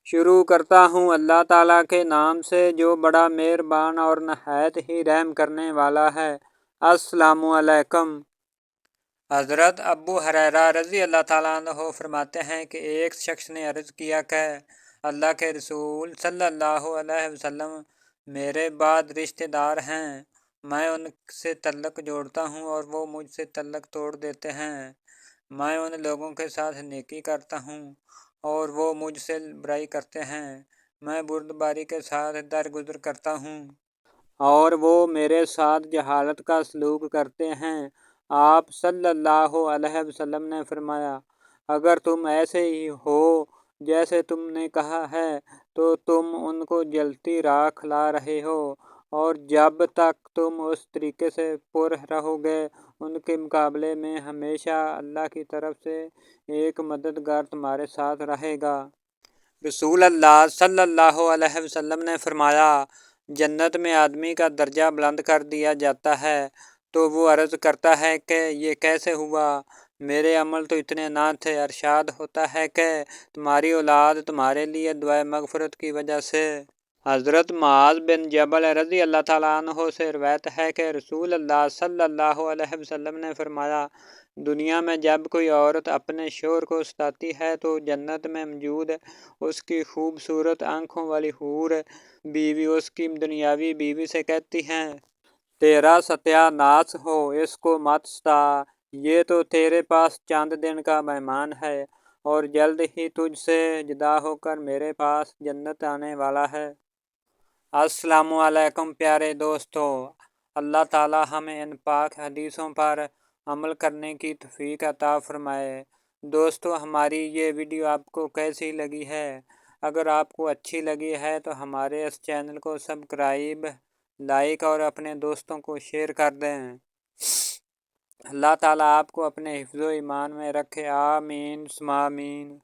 شروع کرتا ہوں اللہ تعالیٰ کے نام سے جو بڑا مہربان اور نہایت ہی رحم کرنے والا ہے۔ السلام علیکم۔ حضرت ابو ہریرہ رضی اللہ تعالیٰ عنہ فرماتے ہیں کہ ایک شخص نے عرض کیا کہ اللہ کے رسول صلی اللہ علیہ وسلم، میرے بعد رشتہ دار ہیں، میں ان سے تعلق جوڑتا ہوں اور وہ مجھ سے تعلق توڑ دیتے ہیں۔ میں ان لوگوں کے ساتھ نیکی کرتا ہوں اور وہ مجھ سے برائی کرتے ہیں۔ میں بردباری کے ساتھ درگزر کرتا ہوں اور وہ میرے ساتھ جہالت کا سلوک کرتے ہیں۔ آپ صلی اللہ علیہ وسلم نے فرمایا، اگر تم ایسے ہی ہو جیسے تم نے کہا ہے تو تم ان کو جلتی راہ کھلا رہے ہو، اور جب تک تم اس طریقے سے پر رہو گے ان کے مقابلے میں ہمیشہ اللہ کی طرف سے ایک مددگار تمہارے ساتھ رہے گا۔ رسول اللہ صلی اللہ علیہ وسلم نے فرمایا، جنت میں آدمی کا درجہ بلند کر دیا جاتا ہے تو وہ عرض کرتا ہے کہ یہ کیسے ہوا؟ میرے عمل تو اتنے نہ تھے۔ ارشاد ہوتا ہے کہ تمہاری اولاد تمہارے لیے دعائے مغفرت کی وجہ سے۔ حضرت معاذ بن جبل رضی اللہ تعالیٰ عنہ سے روایت ہے کہ رسول اللہ صلی اللہ علیہ وسلم نے فرمایا، دنیا میں جب کوئی عورت اپنے شوہر کو ستاتی ہے تو جنت میں موجود اس کی خوبصورت آنکھوں والی حور بیوی اس کی دنیاوی بیوی سے کہتی ہیں، تیرا ستیہ ناش ہو، اس کو مت ستا، یہ تو تیرے پاس چند دن کا مہمان ہے اور جلد ہی تجھ سے جدا ہو کر میرے پاس جنت آنے والا ہے۔ السلام علیکم پیارے دوستو، اللہ تعالیٰ ہمیں ان پاک حدیثوں پر عمل کرنے کی توفیق عطا فرمائے۔ دوستو، ہماری یہ ویڈیو آپ کو کیسی لگی ہے؟ اگر آپ کو اچھی لگی ہے تو ہمارے اس چینل کو سبسکرائب، لائک اور اپنے دوستوں کو شیئر کر دیں۔ اللہ تعالیٰ آپ کو اپنے حفظ و ایمان میں رکھے، آمین ثم آمین۔